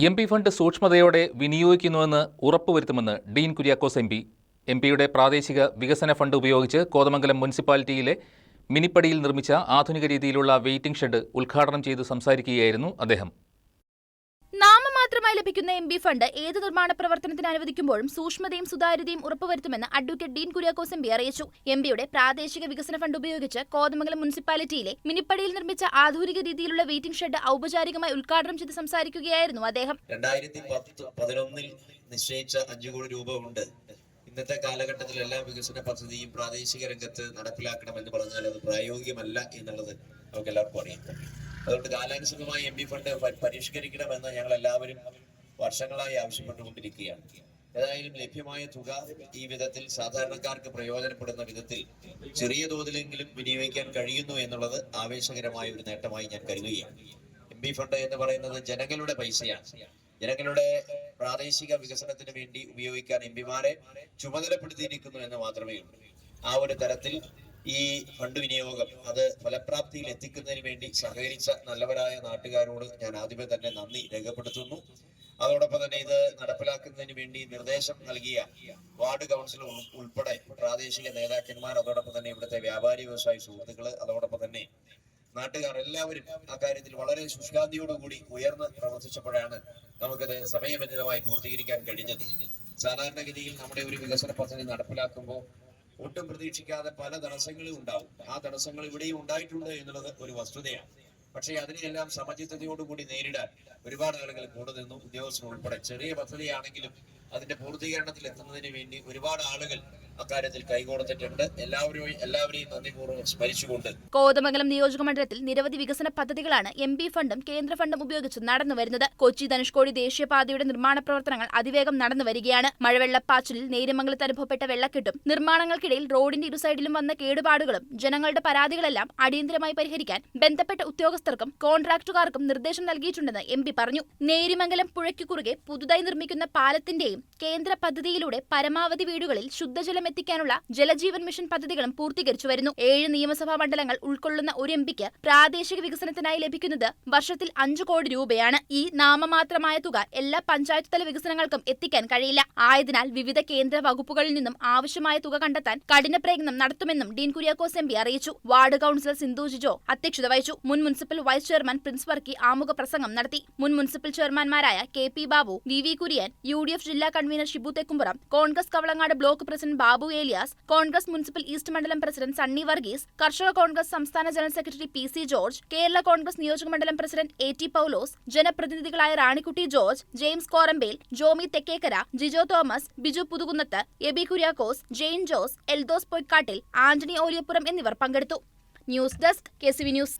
MP. Fund സൂക്ഷ്മതയോടെ വിനിയോഗിക്കുന്നുവെന്ന് ഉറപ്പുവരുത്തുമെന്ന് Dean Kuriakose MP. എം.പിയുടെ പ്രാദേശിക വികസന ഫണ്ട് ഉപയോഗിച്ച് കോതമംഗലം മുനിസിപ്പാലിറ്റിയിലെ മിനിപ്പടിയിൽ നിർമ്മിച്ച ആധുനിക രീതിയിലുള്ള വെയിറ്റിംഗ് ഷെഡ് ഉദ്ഘാടനം ചെയ്ത് സംസാരിക്കുകയായിരുന്നു അദ്ദേഹം. നാമമാത്രമായി ലഭിക്കുന്ന എം.പി. ഫണ്ട് ഏത് നിർമ്മാണ പ്രവർത്തനത്തിന് അനുവദിക്കുമ്പോഴും സൂക്ഷ്മതയും സുതാര്യതയും ഉറപ്പുവരുത്തുമെന്ന് അഡ്വക്കേറ്റ് ഡീൻ കുര്യാക്കോസ് എം.പി. അറിയിച്ചു. എം.പിയുടെ പ്രാദേശിക വികസന ഫണ്ട് ഉപയോഗിച്ച് കോതമംഗലം മുനിസിപ്പാലിറ്റിയിലെ മിനിപ്പടിയിൽ നിർമ്മിച്ച ആധുനിക രീതിയിലുള്ള വെയിറ്റിംഗ് ഷെഡ് ഔപചാരികമായി ഉദ്ഘാടനം ചെയ്ത് സംസാരിക്കുകയായിരുന്നു അദ്ദേഹം. 2011 നിശ്ചയിച്ച 5 കോടി രൂപ ഉണ്ട്. ഇന്നത്തെ കാലഘട്ടത്തിൽ എല്ലാ വികസന പദ്ധതിയും പ്രാദേശിക രംഗത്ത് നടപ്പിലാക്കണമെന്ന് പറഞ്ഞാൽ അത് പ്രായോഗികമല്ല എന്നുള്ളത് നമുക്ക് എല്ലാവർക്കും അറിയാം. അതുകൊണ്ട് കാലാനുസൃതമായി എം.പി. ഫണ്ട് പരിഷ്കരിക്കണമെന്ന് ഞങ്ങൾ എല്ലാവരും വർഷങ്ങളായി ആവശ്യപ്പെട്ടുകൊണ്ടിരിക്കുകയാണ്. ഏതായാലും ലഭ്യമായ തുക ഈ വിധത്തിൽ സാധാരണക്കാർക്ക് പ്രയോജനപ്പെടുന്ന വിധത്തിൽ ചെറിയ തോതിലെങ്കിലും വിനിയോഗിക്കാൻ കഴിയുന്നു എന്നുള്ളത് ആവേശകരമായ ഒരു നേട്ടമായി ഞാൻ കരുതുകയാണ്. എം.പി. ഫണ്ട് എന്ന് പറയുന്നത് ജനങ്ങളുടെ പൈസയാണ്. ജനങ്ങളുടെ പ്രാദേശിക വികസനത്തിന് വേണ്ടി ഉപയോഗിക്കാൻ എം.പിമാരെ ചുമതലപ്പെടുത്തിയിരിക്കുന്നു എന്ന് മാത്രമേ ഉള്ളൂ. ആ ഒരു തരത്തിൽ ഈ ഫണ്ട് വിനിയോഗം അത് ഫലപ്രാപ്തിയിൽ എത്തിക്കുന്നതിന് വേണ്ടി സഹകരിച്ച നല്ലവരായ നാട്ടുകാരോട് ഞാൻ ആദ്യമേ തന്നെ നന്ദി രേഖപ്പെടുത്തുന്നു. അതോടൊപ്പം തന്നെ ഇത് നടപ്പിലാക്കുന്നതിന് വേണ്ടി നിർദ്ദേശം നൽകിയ വാർഡ് കൗൺസിലർ ഉൾപ്പെടെ പ്രാദേശിക നേതാക്കന്മാർ, അതോടൊപ്പം തന്നെ ഇവിടുത്തെ വ്യാപാരി വ്യവസായ സുഹൃത്തുക്കള്, അതോടൊപ്പം തന്നെ നാട്ടുകാർ എല്ലാവരും അക്കാര്യത്തിൽ വളരെ ശുഷ്കാന്തിയോടുകൂടി ഉയർന്ന് പ്രവർത്തിച്ചപ്പോഴാണ് നമുക്കത് സമയബന്ധിതമായി പൂർത്തീകരിക്കാൻ കഴിഞ്ഞത്. സാധാരണഗതിയിൽ നമ്മുടെ ഒരു വികസന പദ്ധതി നടപ്പിലാക്കുമ്പോൾ ഒട്ടും പ്രതീക്ഷിക്കാതെ പല തടസ്സങ്ങളും ഉണ്ടാവും. ആ തടസ്സങ്ങൾ ഇവിടെയും ഉണ്ടായിട്ടുണ്ട് എന്നുള്ളത് ഒരു വസ്തുതയാണ്. പക്ഷേ അതിനെയെല്ലാം സമചിത്തതയോടുകൂടി നേരിടാൻ ഒരുപാട് ആളുകൾ കൂടെ നിന്നു, ഉദ്യോഗസ്ഥർ ഉൾപ്പെടെ. ചെറിയ പദ്ധതിയാണെങ്കിലും അതിന്റെ പൂർത്തീകരണത്തിൽ എത്തുന്നതിന് വേണ്ടി ഒരുപാട് ആളുകൾ അക്കാര്യത്തിൽ കൈകോർത്തിട്ടുണ്ട്. എല്ലാവരെയും നന്ദിപൂർവ്വം സ്മരിച്ചുകൊണ്ട് കോതമംഗലം നിയോജക മണ്ഡലത്തിൽ നിരവധി വികസന പദ്ധതികളാണ് എം.പി. ഫണ്ടും കേന്ദ്ര ഫണ്ടും ഉപയോഗിച്ച് നടന്നുവരുന്നത്. കൊച്ചി ധനുഷ്കോടി ദേശീയപാതയുടെ നിർമ്മാണ പ്രവർത്തനങ്ങൾ അതിവേഗം നടന്നുവരികയാണ്. മഴവെള്ളപ്പാച്ചിലിൽ നേര്യമംഗലത്ത് അനുഭവപ്പെട്ട വെള്ളക്കെട്ടും നിർമ്മാണങ്ങൾക്കിടയിൽ റോഡിന്റെ ഇരുസൈഡിലും വന്ന കേടുപാടുകളും ജനങ്ങളുടെ പരാതികളെല്ലാം അടിയന്തരമായി പരിഹരിക്കാൻ ബന്ധപ്പെട്ട ഉദ്യോഗസ്ഥർക്കും കോൺട്രാക്ടുകാർക്കും നിർദ്ദേശം നൽകിയിട്ടുണ്ടെന്ന് എം.പി. പറഞ്ഞു. നേര്യമംഗലം പുഴയ്ക്കു കുറുകെ പുതുതായി നിർമ്മിക്കുന്ന പാലത്തിന്റെയും കേന്ദ്ര പദ്ധതിയിലൂടെ പരമാവധി വീടുകളിൽ ശുദ്ധജലം എത്തിക്കാനുള്ള ജലജീവൻ മിഷൻ പദ്ധതികളും പൂർത്തീകരിച്ചു വരുന്നു. 7 നിയമസഭാ മണ്ഡലങ്ങൾ ഉൾക്കൊള്ളുന്ന ഒരു എം.പിക്ക് പ്രാദേശിക വികസനത്തിനായി ലഭിക്കുന്നത് വർഷത്തിൽ 5 കോടി രൂപയാണ്. ഈ നാമമാത്രമായ തുക എല്ലാ പഞ്ചായത്ത് തല വികസനങ്ങൾക്കും എത്തിക്കാൻ കഴിയില്ല. ആയതിനാൽ വിവിധ കേന്ദ്ര വകുപ്പുകളിൽ നിന്നും ആവശ്യമായ തുക കണ്ടെത്താൻ കഠിന പ്രയത്നം നടത്തുമെന്നും ഡീൻ കുര്യാക്കോസ് എം.പി. അറിയിച്ചു. വാർഡ് കൗൺസിലർ സിന്ധു ജിജോ അധ്യക്ഷത വഹിച്ചു. മുൻ municipal vice chairman Prince Varkey ആമുഖ പ്രസംഗം നടത്തി. മുൻ മുനിസിപ്പൽ ചെയർമാൻമാരായ കെ.പി. ബാബു, വി.വി. കുര്യൻ, യു.ഡി.എഫ് ജില്ലാ convener Shibu Thekkumpuram, Congress Kavalangad block president Babu Elias, Congress municipal east മണ്ഡലം പ്രസിഡന്റ് സണ്ണി വർഗീസ്, കർഷക കോൺഗ്രസ് സംസ്ഥാന ജനറൽ സെക്രട്ടറി പി.സി. ജോർജ്, കേരള കോൺഗ്രസ് നിയോജക മണ്ഡലം പ്രസിഡന്റ് എ.ടി. പൗലോസ്, ജനപ്രതിനിധികളായ റാണിക്കുട്ടി ജോർജ്, ജെയിംസ് കോറമ്പേൽ, ജോമി തെക്കേക്കര, ജിജോ തോമസ്, ബിജു പുതുകുന്നത്ത്, എബി കുര്യാക്കോസ്, ജെയിൻ ജോസ്, എൽദോസ് പൊയ്ക്കാട്ടിൽ, ആന്റണി ഓലിയപ്പുറം എന്നിവർ പങ്കെടുത്തു. News desk KCV news.